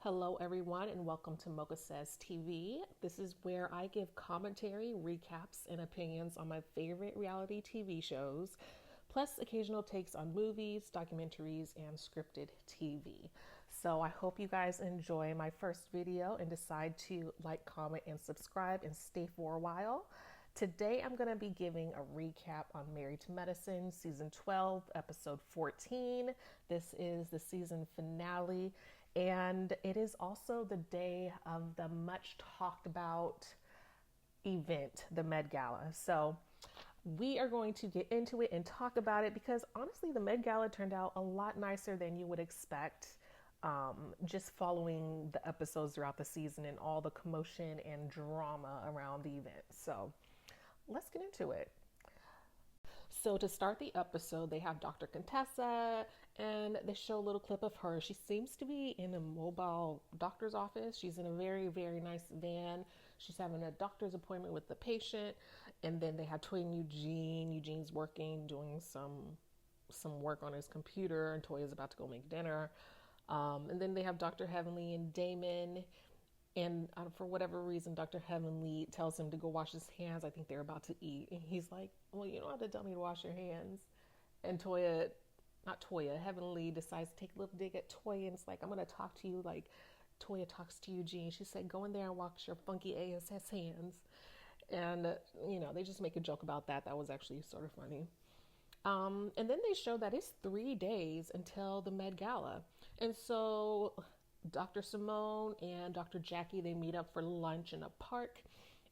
Hello, everyone, and welcome to Mocha Says TV. This is where I give commentary, recaps, and opinions on my favorite reality TV shows, plus occasional takes on movies, documentaries, and scripted TV. So I hope you guys enjoy my first video and decide to like, comment, and subscribe and stay for a while. Today, I'm going to be giving a recap on Married to Medicine, Season 12, Episode 14. This is the season finale, and it is also the day of the much talked about event, the Met Gala. So, we are going to get into it and talk about it because honestly, the Met Gala turned out a lot nicer than you would expect. Just following the episodes throughout the season and all the commotion and drama around the event. So, let's get into it. So to start the episode, they have Dr. Contessa and they show a little clip of her. She seems to be in a mobile doctor's office. She's in a very, very nice van. She's having a doctor's appointment with the patient. And then they have Toy and Eugene. Eugene's working, doing some work on his computer, and Toya's about to go make dinner. And then they have Dr. Heavenly and Damon. And for whatever reason, Dr. Heavenly tells him to go wash his hands. I think they're about to eat. And he's like, well, you don't have to tell me to wash your hands. And Heavenly decides to take a little dig at Toya. And it's like, I'm going to talk to you like Toya talks to Eugene. She said, go in there and wash your funky ASS hands. And, they just make a joke about that. That was actually sort of funny. And then they show that it's 3 days until the Met Gala. And so Dr. Simone and Dr. Jackie, they meet up for lunch in a park,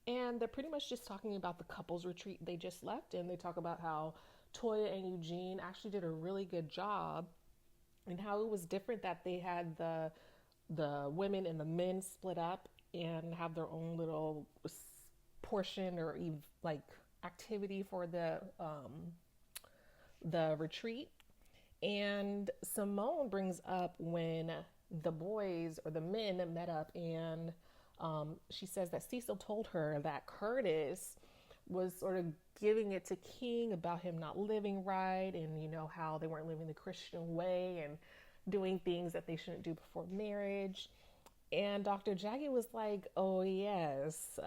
and they're pretty much just talking about the couples retreat they just left, and they talk about how Toya and Eugene actually did a really good job and how it was different that they had the women and the men split up and have their own little portion or like activity for the retreat. And Simone brings up when the boys or the men met up, and she says that Cecil told her that Curtis was sort of giving it to King about him not living right, and how they weren't living the Christian way and doing things that they shouldn't do before marriage. And Dr. Jackie was like, oh yes,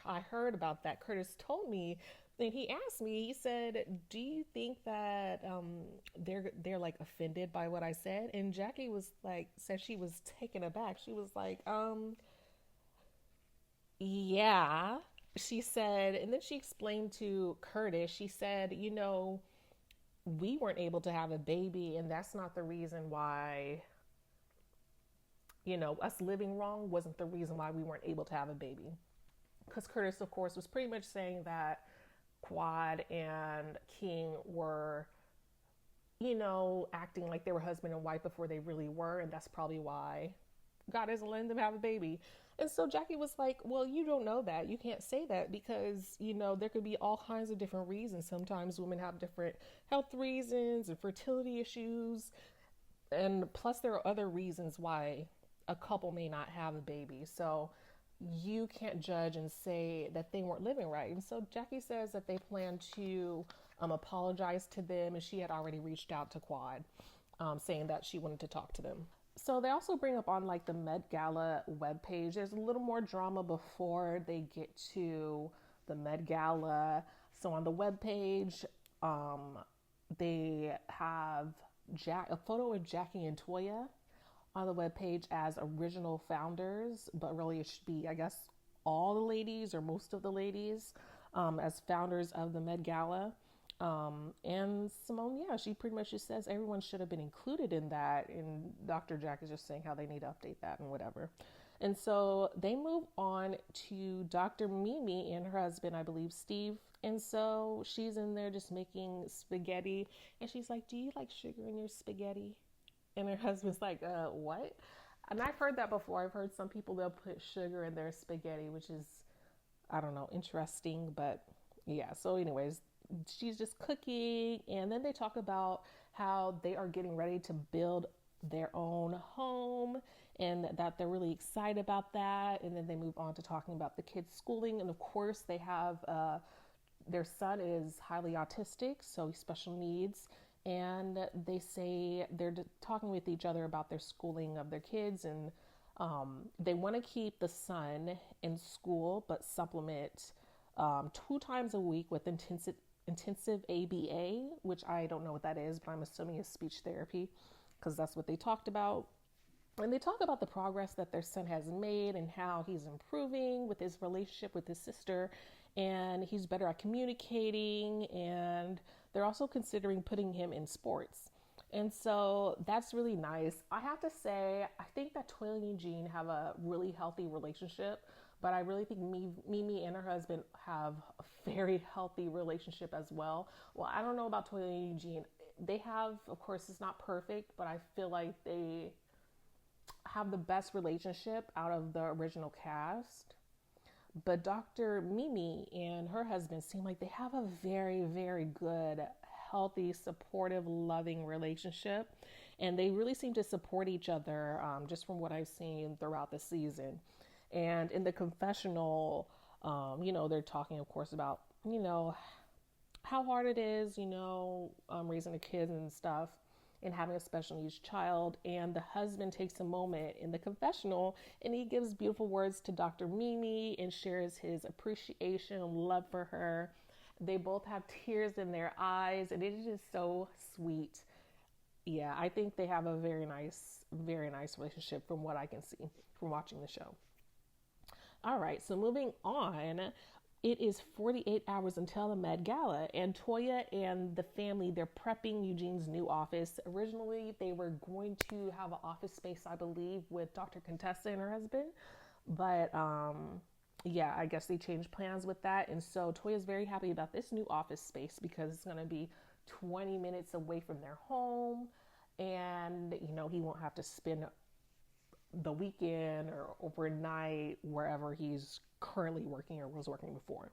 I heard about that. Curtis told me. And he asked me, he said, do you think that they're like offended by what I said? And Jackie was like, said she was taken aback. She was like, yeah. She said, and then she explained to Curtis, she said, we weren't able to have a baby, and that's not the reason why, us living wrong wasn't the reason why we weren't able to have a baby. Because Curtis, of course, was pretty much saying that Quad and King were, acting like they were husband and wife before they really were. And that's probably why God isn't letting them have a baby. And so Jackie was like, well, you don't know that. You can't say that because, there could be all kinds of different reasons. Sometimes women have different health reasons and fertility issues. And plus, there are other reasons why a couple may not have a baby. So you can't judge and say that they weren't living right. And so Jackie says that they plan to apologize to them, and she had already reached out to Quad, saying that she wanted to talk to them. So they also bring up on like the Met Gala webpage, there's a little more drama before they get to the Met Gala. So on the webpage, they have a photo of Jackie and Toya on the webpage as original founders, but really it should be, I guess, all the ladies or most of the ladies as founders of the Met Gala. And Simone, yeah, she pretty much just says everyone should have been included in that. And Dr. Jack is just saying how they need to update that and whatever. And so they move on to Dr. Mimi and her husband, I believe, Steve. And so she's in there just making spaghetti. And she's like, do you like sugar in your spaghetti? And her husband's like, what? And I've heard that before. I've heard some people, they'll put sugar in their spaghetti, which is, I don't know, interesting. But yeah, so anyways, she's just cooking. And then they talk about how they are getting ready to build their own home and that they're really excited about that. And then they move on to talking about the kids' schooling. And of course, they have their son is highly autistic, so special needs. And they say they're talking with each other about their schooling of their kids and They want to keep the son in school, but supplement 2 times a week with intensive ABA, which I don't know what that is, but I'm assuming is speech therapy because that's what they talked about. And they talk about the progress that their son has made and how he's improving with his relationship with his sister, and he's better at communicating, and they're also considering putting him in sports. And so that's really nice. I have to say, I think that Toya and Eugene have a really healthy relationship, but I really think Mimi and her husband have a very healthy relationship as well. Well, I don't know about Toya and Eugene. They have, of course, it's not perfect, but I feel like they have the best relationship out of the original cast. But Dr. Mimi and her husband seem like they have a very, very good, healthy, supportive, loving relationship. And they really seem to support each other, just from what I've seen throughout the season. And in the confessional, they're talking, of course, about, how hard it is, raising the kids and stuff and having a special needs child. And the husband takes a moment in the confessional and he gives beautiful words to Dr. Mimi and shares his appreciation and love for her. They both have tears in their eyes and it is just so sweet. Yeah, I think they have a very nice relationship from what I can see from watching the show. All right, so moving on, it is 48 hours until the Met Gala, and Toya and the family, they're prepping Eugene's new office. Originally, they were going to have an office space, I believe, with Dr. Contessa and her husband, but yeah, I guess they changed plans with that, and so Toya's very happy about this new office space because it's going to be 20 minutes away from their home, and, he won't have to spend the weekend or overnight wherever he's currently working or was working before.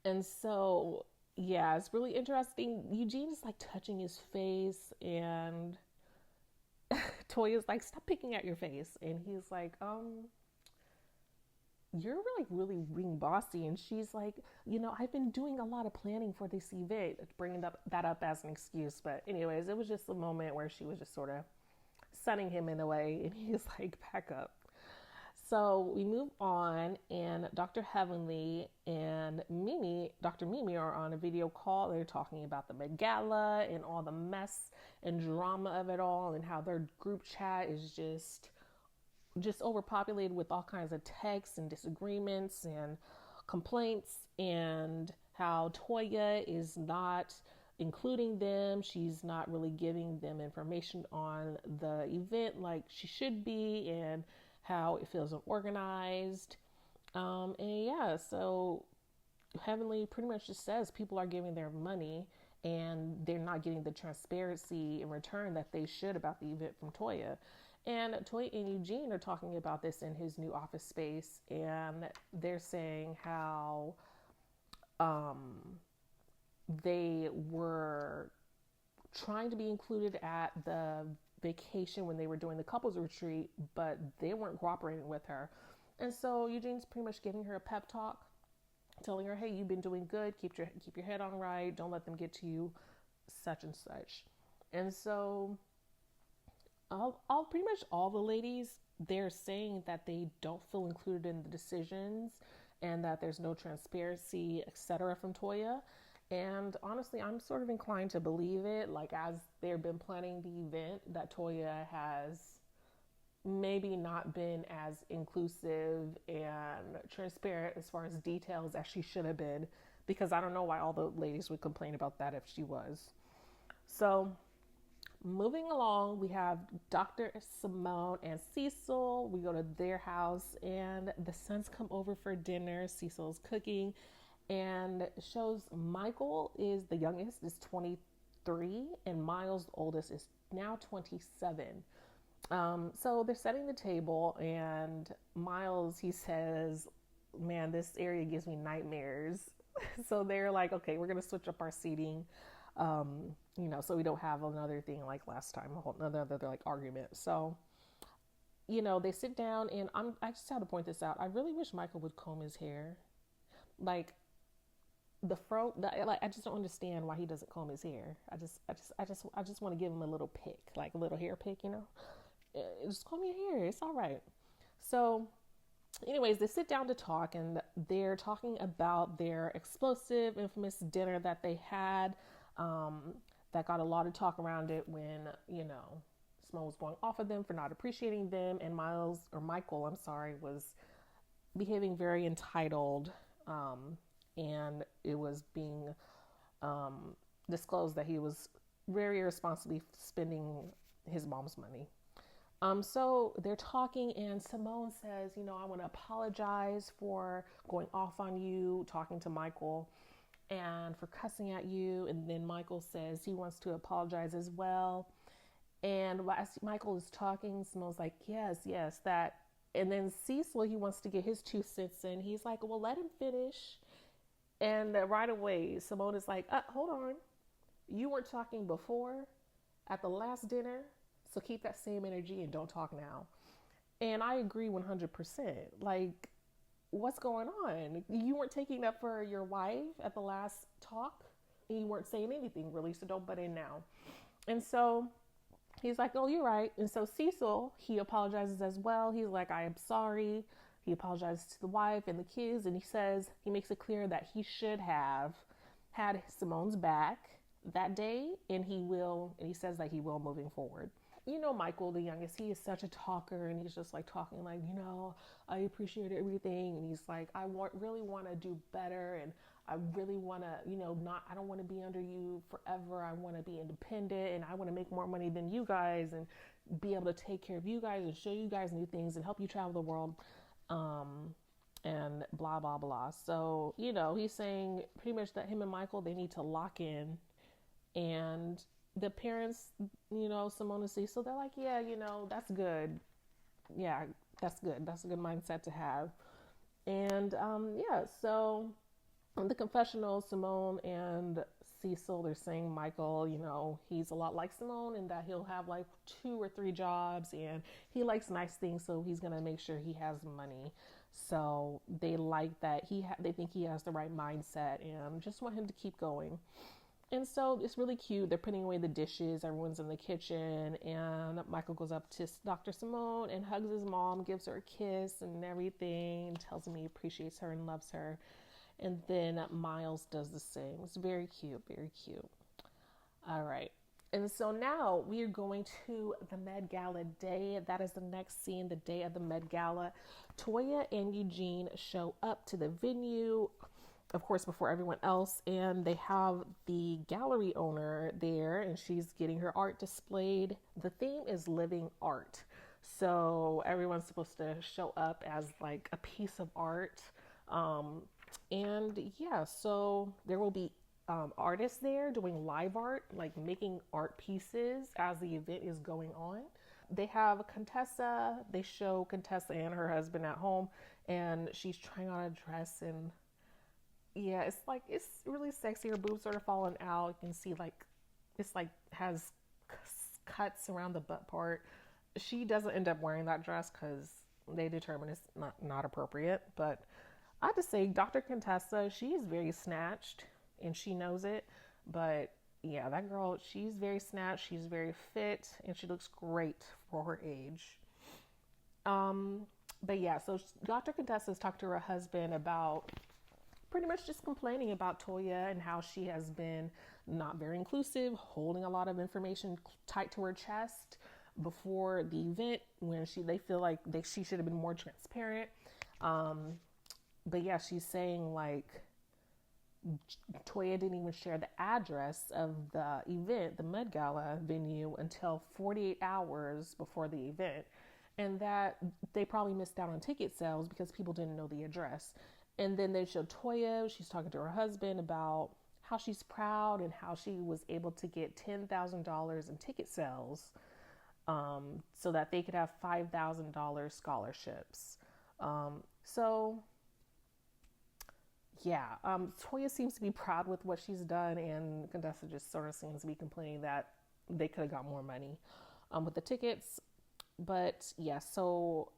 And so, yeah, it's really interesting. Eugene is like touching his face, and Toya's like, "Stop picking at your face," and he's like, "You're like really being bossy." And she's like, "I've been doing a lot of planning for this event," bringing that up as an excuse. But anyways, it was just a moment where she was just sort of sunning him in a way, and he's like, "Back up." So we move on, and Dr. Heavenly and Dr. Mimi are on a video call. They're talking about the Met Gala and all the mess and drama of it all, and how their group chat is just overpopulated with all kinds of texts and disagreements and complaints, and how Toya is not including them. She's not really giving them information on the event like she should be, and how it feels unorganized. And yeah, so Heavenly pretty much just says people are giving their money and they're not getting the transparency in return that they should about the event from Toya. And Toya and Eugene are talking about this in his new office space, and they're saying how they were trying to be included at the vacation when they were doing the couples retreat, but they weren't cooperating with her. And so Eugene's pretty much giving her a pep talk, telling her, "Hey, you've been doing good. Keep your head on right. Don't let them get to you, such and such." And so all pretty much all the ladies, they're saying that they don't feel included in the decisions and that there's no transparency, etc. from Toya. And honestly, I'm sort of inclined to believe it. Like, as they've been planning the event, that Toya has maybe not been as inclusive and transparent as far as details as she should have been, because I don't know why all the ladies would complain about that if she was. So moving along, we have Dr. Simone and Cecil. We go to their house and the sons come over for dinner. Cecil's cooking and shows Michael is the youngest, is 23, and Miles, the oldest, is now 27. So they're setting the table, and Miles, he says, "Man, this area gives me nightmares." So they're like, "Okay, we're going to switch up our seating, so we don't have another thing like last time, another like argument." So, they sit down, and I just have to point this out. I really wish Michael would comb his hair. Like, the fro, I just don't understand why he doesn't comb his hair. I just want to give him a little pick, like a little hair pick. Just call me here. It's all right. So, anyways, they sit down to talk, and they're talking about their explosive, infamous dinner that they had. Um, that got a lot of talk around it when, Simone was going off of them for not appreciating them, and Michael, I'm sorry, was behaving very entitled, and it was being disclosed that he was very irresponsibly spending his mom's money. So they're talking, and Simone says, I want to apologize for going off on you, talking to Michael, and for cussing at you. And then Michael says he wants to apologize as well. And as Michael is talking, Simone's like, yes, yes, that. And then Cecil, he wants to get his 2 cents in. He's like, well, let him finish. And right away, Simone is like, hold on. You weren't talking before at the last dinner, so keep that same energy and don't talk now. And I agree 100%. Like, what's going on? You weren't taking up for your wife at the last talk, and you weren't saying anything really, so don't butt in now. And so he's like, oh, you're right. And so Cecil, he apologizes as well. He's like, I am sorry. He apologizes to the wife and the kids, and he makes it clear that he should have had Simone's back that day, and he says that he will moving forward. Michael, the youngest, he is such a talker, and he's just like talking like, I appreciate everything. And he's like, really want to do better. And I really want to, I don't want to be under you forever. I want to be independent, and I want to make more money than you guys and be able to take care of you guys and show you guys new things and help you travel the world. And blah, blah, blah. So, he's saying pretty much that him and Michael, they need to lock in. And the parents, Simone and Cecil, they're like, yeah, that's good. Yeah, that's good. That's a good mindset to have. And so in the confessional, Simone and Cecil, they're saying Michael, he's a lot like Simone in that he'll have like 2 or 3 jobs, and he likes nice things, so he's going to make sure he has money. So they like that they think he has the right mindset and just want him to keep going. And so it's really cute. They're putting away the dishes. Everyone's in the kitchen. And Michael goes up to Dr. Simone and hugs his mom, gives her a kiss and everything, and tells him he appreciates her and loves her. And then Miles does the same. It's very cute, very cute. All right. And so now we are going to the Met Gala day. That is the next scene, the day of the Met Gala. Toya and Eugene show up to the venue, of course, before everyone else, and they have the gallery owner there, and she's getting her art displayed. The theme is living art. So everyone's supposed to show up as like a piece of art. So there will be artists there doing live art, like making art pieces as the event is going on. They have Contessa. They show Contessa and her husband at home, and she's trying on a dress, and yeah, it's really sexy. Her boobs sort of falling out. You can see it's has cuts around the butt part. She doesn't end up wearing that dress because they determine it's not appropriate. But I have to say, Dr. Contessa, she is very snatched, and she knows it. But yeah, that girl, she's very snatched. She's very fit, and she looks great for her age. But yeah, so Dr. Contessa's talked to her husband about pretty much just complaining about Toya and how she has been not very inclusive, holding a lot of information tight to her chest before the event when they feel like she should have been more transparent. But yeah, she's saying like Toya didn't even share the address of the event, the Met Gala venue, until 48 hours before the event. And that they probably missed out on ticket sales because people didn't know the address. And then they showed Toya, she's talking to her husband about how she's proud and how she was able to get $10,000 in ticket sales so that they could have $5,000 scholarships. Toya seems to be proud with what she's done, and Contessa just sort of seems to be complaining that they could have got more money with the tickets. But yeah, so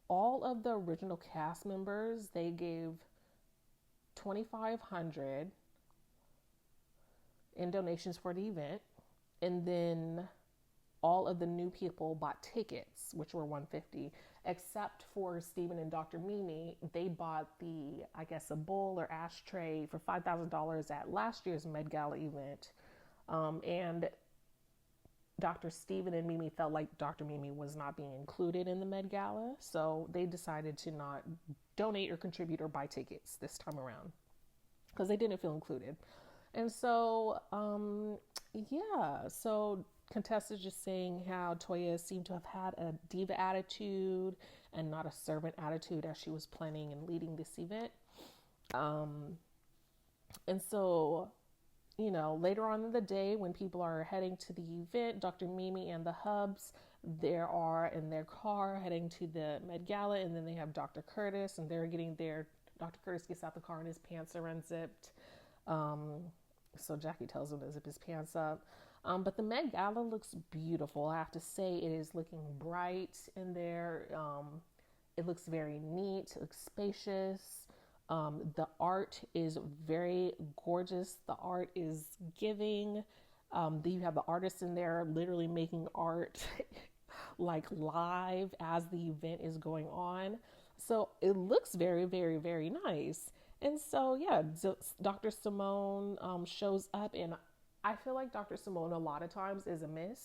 all of the original cast members, they gave $2,500 in donations for the event, and then all of the new people bought tickets, which were $150, except for Steven and Dr. Mimi. They bought I guess, a bowl or ashtray for $5,000 at last year's Met Gala event. And Dr. Steven and Mimi felt like Dr. Mimi was not being included in the Met Gala, so they decided to not donate or contribute or buy tickets this time around because they didn't feel included. And so, so Contessa is just saying how Toya seemed to have had a diva attitude and not a servant attitude as she was planning and leading this event. And so, later on in the day when people are heading to the event, Dr. Mimi and the Hubs, they are in their car heading to the Met Gala, and then they have Dr. Curtis, and they're getting there. Dr. Curtis gets out the car and his pants are unzipped. So Jackie tells him to zip his pants up. But the Met Gala looks beautiful. I have to say, it is looking bright in there. It looks very neat. It looks spacious. The art is very gorgeous. The art is giving. You have the artists in there literally making art like live as the event is going on. So it looks very, very, very nice. And so, Dr. Simone shows up, and I feel like Dr. Simone a lot of times is a miss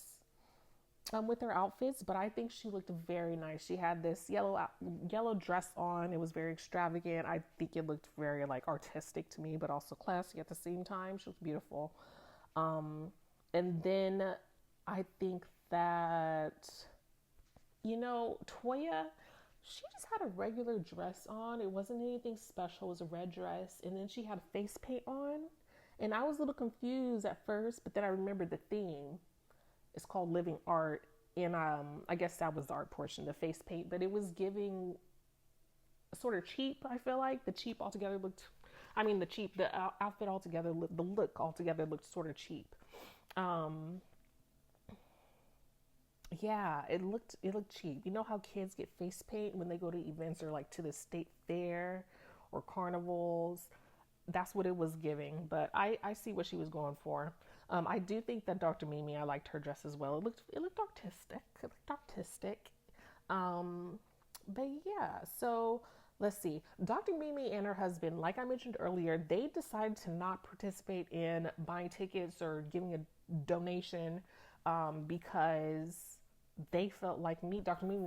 with her outfits, but I think she looked very nice. She had this yellow dress on. It was very extravagant. I think it looked very like artistic to me, but also classy at the same time. She looked beautiful. And then I think that, Toya, she just had a regular dress on. It wasn't anything special. It was a red dress. And then she had face paint on. And I was a little confused at first, but then I remembered the theme. It's called Living Art. And I guess that was the art portion, the face paint. But it was giving sort of cheap, I feel like. The outfit altogether, the look altogether looked sort of cheap. It looked cheap. You know how kids get face paint when they go to events or like to the state fair or carnivals? That's what it was giving, but I see what she was going for. I do think that Dr. Mimi, I liked her dress as well. It looked artistic. But yeah, so let's see. Dr. Mimi and her husband, like I mentioned earlier, they decided to not participate in buying tickets or giving a donation because they felt like Dr. Mimi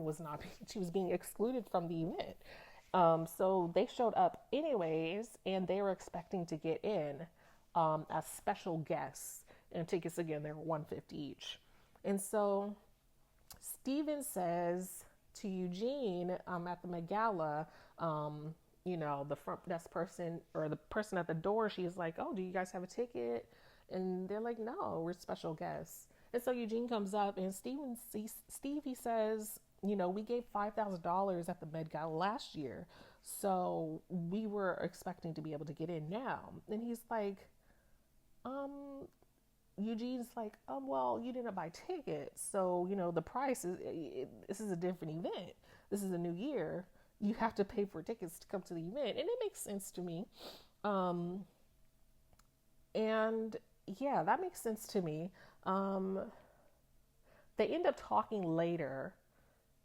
she was being excluded from the event. So they showed up anyways, and they were expecting to get in as special guests. And tickets, again, they were $150 each. And so Steven says to Eugene at the Met Gala, the front desk person or the person at the door, she's like, "Oh, do you guys have a ticket?" And they're like, "No, we're special guests." And so Eugene comes up, and he says, we gave $5,000 at the Met Gala last year, so we were expecting to be able to get in now. And he's like, Eugene's like, well, you didn't buy tickets, so the price is. This is a different event. This is a new year. You have to pay for tickets to come to the event, and it makes sense to me. And yeah, that makes sense to me. They end up talking later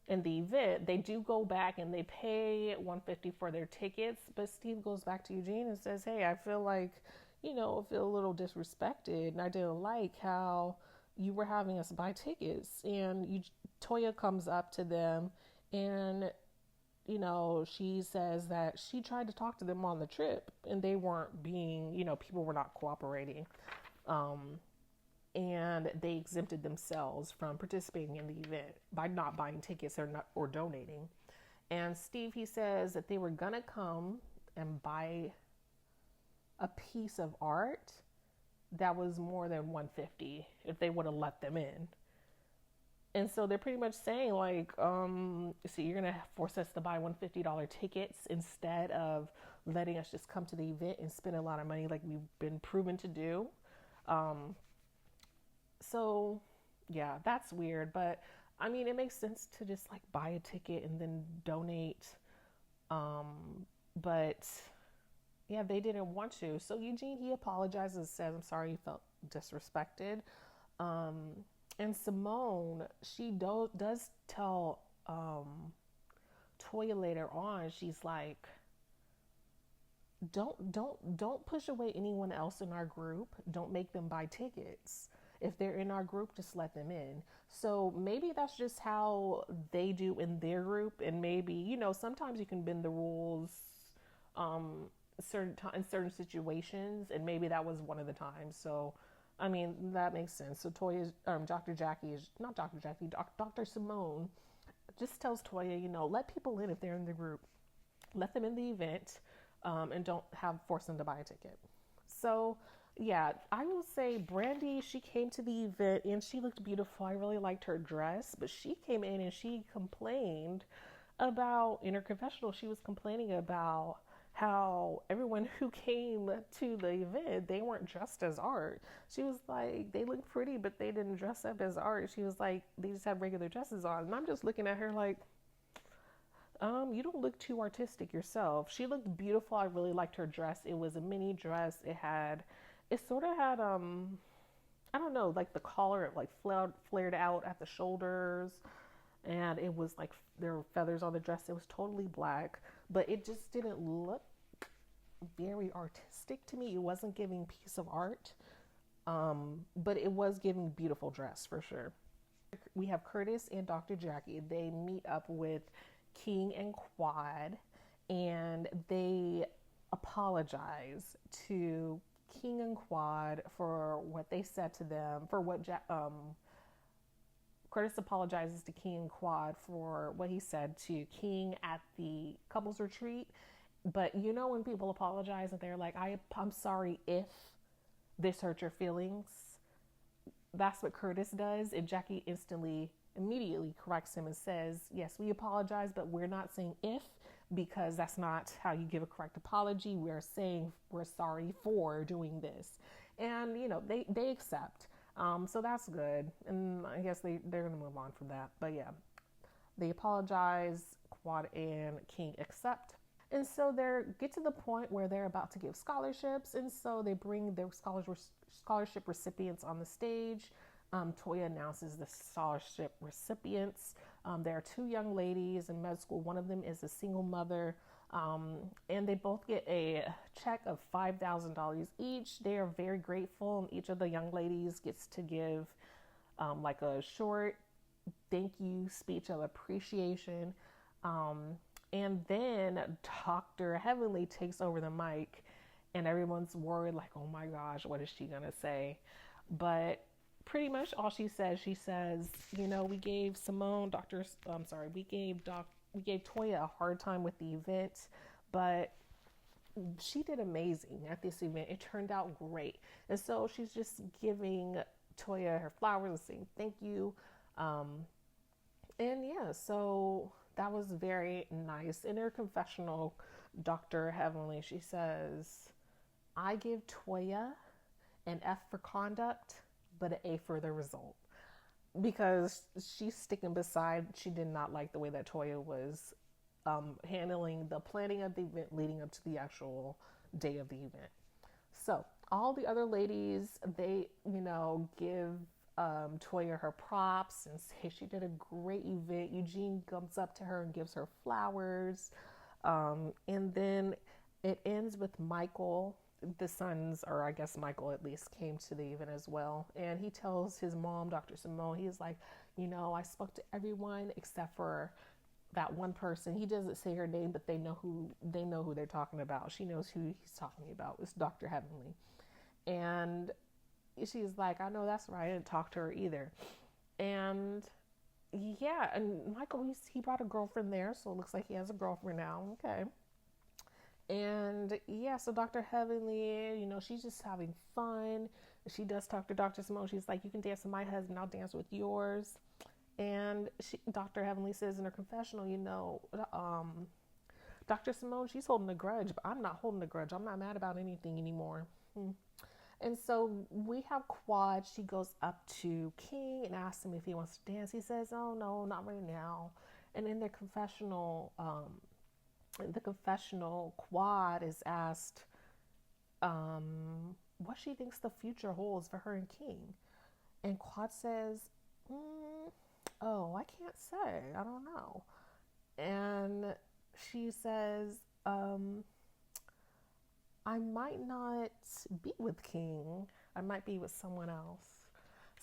in the event. They do go back and they pay $150 for their tickets, but Steve goes back to Eugene and says, "Hey, I feel like, I feel a little disrespected, and I didn't like how you were having us buy tickets." And Toya comes up to them, and she says that she tried to talk to them on the trip, and they weren't being, people were not cooperating. And they exempted themselves from participating in the event by not buying tickets or donating. And Steve, he says that they were gonna come and buy a piece of art that was more than $150 if they would have let them in. And so they're pretty much saying like, so you're gonna force us to buy $150 tickets instead of letting us just come to the event and spend a lot of money like we've been proven to do. So yeah, that's weird, but I mean, it makes sense to just like buy a ticket and then donate. But yeah, they didn't want to. So Eugene, he apologizes and says, "I'm sorry you felt disrespected." And Simone, she does tell Toya later on, she's like, don't push away anyone else in our group. Don't make them buy tickets. If they're in our group, just let them in. So maybe that's just how they do in their group, and maybe, sometimes you can bend the rules um in certain situations, and maybe that was one of the times. So I mean, that makes sense. So Toya's Dr. Jackie is not Dr. Jackie, Dr. Simone just tells Toya, let people in if they're in the group. Let them in the event, and don't have force them to buy a ticket. So yeah, I will say Brandy, she came to the event and she looked beautiful. I really liked her dress, but she came in and she complained about, in her confessional, she was complaining about how everyone who came to the event, they weren't dressed as art. She was like, they looked pretty, but they didn't dress up as art. She was like, they just had regular dresses on. And I'm just looking at her like, you don't look too artistic yourself. She looked beautiful. I really liked her dress. It was a mini dress. It sort of had, I don't know, like the collar, like flared out at the shoulders, and it was like there were feathers on the dress. It was totally black, but it just didn't look very artistic to me. It wasn't giving piece of art, but it was giving beautiful dress for sure. We have Curtis and Dr. Jackie. They meet up with King and Quad, and they apologize to King and Quad for what they said to them, for what Curtis apologizes to King and Quad for what he said to King at the couples retreat. But when people apologize and they're like, I'm sorry if this hurt your feelings. That's what Curtis does. And Jackie immediately corrects him and says, yes, we apologize, but we're not saying if, because that's not how you give a correct apology. We're saying we're sorry for doing this. And, they accept. So that's good. And I guess they're going to move on from that. But yeah, they apologize. Quad and King accept. And so they get to the point where they're about to give scholarships. And so they bring their scholarship recipients on the stage. Toya announces the scholarship recipients. There are two young ladies in med school. One of them is a single mother, and they both get a check of $5,000 each. They are very grateful, and each of the young ladies gets to give like a short thank you speech of appreciation. And then Dr. Heavenly takes over the mic, and everyone's worried, like, oh my gosh, what is she gonna say? But pretty much all she says, we gave we gave Toya a hard time with the event, but she did amazing at this event. It turned out great. And so she's just giving Toya her flowers and saying thank you. And yeah, so that was very nice. In her confessional, Dr. Heavenly, she says, I give Toya an F for conduct, but an A for the result. Because she's sticking beside, she did not like the way that Toya was handling the planning of the event leading up to the actual day of the event. So all the other ladies, they, give Toya her props and say she did a great event. Eugene comes up to her and gives her flowers. And then it ends with Michael. The sons, or I guess Michael at least, came to the event as well. And he tells his mom, Dr. Simone, he's like, I spoke to everyone except for that one person. He doesn't say her name, but they know who they're talking about. She knows who he's talking about. It's Dr. Heavenly. And she's like, I know that's right. I didn't talk to her either. And yeah, and Michael, he brought a girlfriend there, so it looks like he has a girlfriend now. Okay. And yeah, so Dr. Heavenly, she's just having fun. She does talk to Dr. Simone. She's like, you can dance with my husband, I'll dance with yours. And Dr. Heavenly says in her confessional, Dr. Simone, she's holding a grudge, but I'm not holding a grudge. I'm not mad about anything anymore. And so we have Quad. She goes up to King and asks him if he wants to dance. He says, oh, no, not right now. And in their confessional, Quad is asked what she thinks the future holds for her and King. And Quad says, mm, oh, I can't say. I don't know. And she says, I might not be with King. I might be with someone else.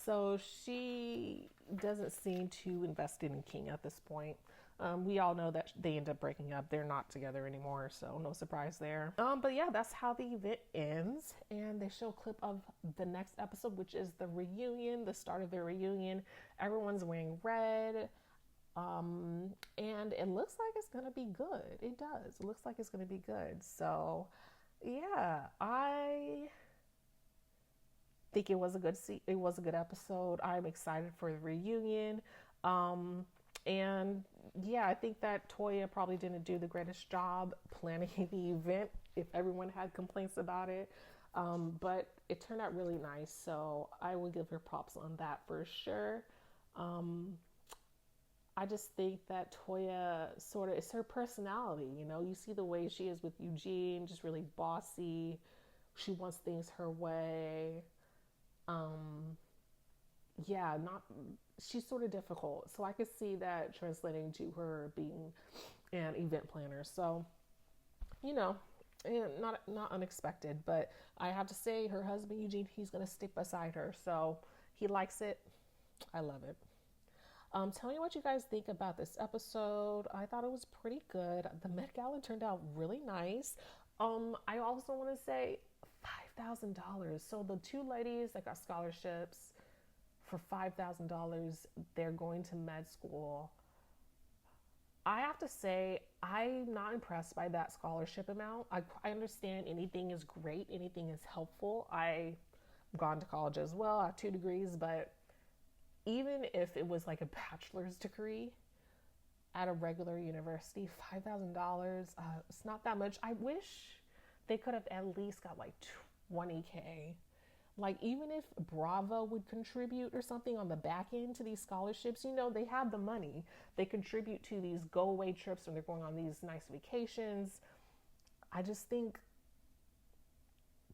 So she doesn't seem too invested in King at this point. We all know that they end up breaking up. They're not together anymore, so no surprise there. But yeah, that's how the event ends. And they show a clip of the next episode, which is the reunion, the start of their reunion. Everyone's wearing red. And it looks like it's gonna be good. It does. It looks like it's gonna be good. So yeah, I think it was a good episode. I'm excited for the reunion. Um, and yeah, I think that Toya probably didn't do the greatest job planning the event if everyone had complaints about it. But it turned out really nice, so I will give her props on that for sure. Um, I just think that Toya sort of, it's her personality, you know. You see the way she is with Eugene, just really bossy. She wants things her way. Um, yeah, not she's sort of difficult. So I could see that translating to her being an event planner. So, you know, not unexpected, but I have to say her husband Eugene, he's going to stick beside her. So, he likes it. I love it. Tell me what you guys think about this episode. I thought it was pretty good. The Met Gala turned out really nice. I also want to say $5,000. So the two ladies that got scholarships for $5,000, they're going to med school. I have to say, I'm not impressed by that scholarship amount. I understand anything is great, anything is helpful. I've gone to college as well. I have 2 degrees, but even if it was like a bachelor's degree at a regular university, $5,000, it's not that much. I wish they could have at least got like 20K. Like, even if Bravo would contribute or something on the back end to these scholarships, you know, they have the money. They contribute to these go away trips when they're going on these nice vacations. I just think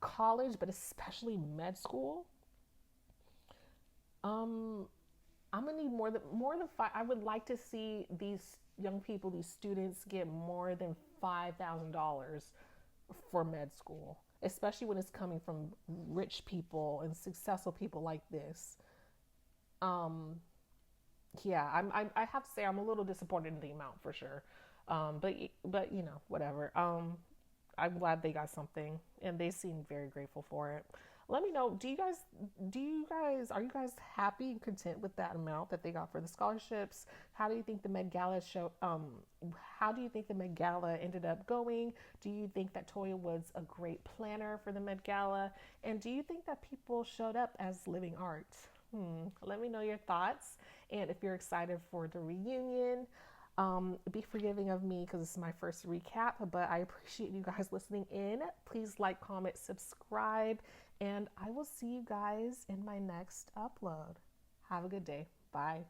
college, but especially med school, um, I'm gonna need more than five. I would like to see these young people, these students, get more than $5,000 for med school, especially when it's coming from rich people and successful people like this. Um, yeah, I have to say I'm a little disappointed in the amount for sure. But you know, whatever. I'm glad they got something, and they seem very grateful for it. Let me know. Are you guys happy and content with that amount that they got for the scholarships? How do you think the Met Gala show? How do you think the Met Gala ended up going? Do you think that Toya was a great planner for the Met Gala? And do you think that people showed up as living art? Let me know your thoughts, and if you're excited for the reunion. Be forgiving of me because this is my first recap, but I appreciate you guys listening in. Please like, comment, subscribe, and I will see you guys in my next upload. Have a good day. Bye.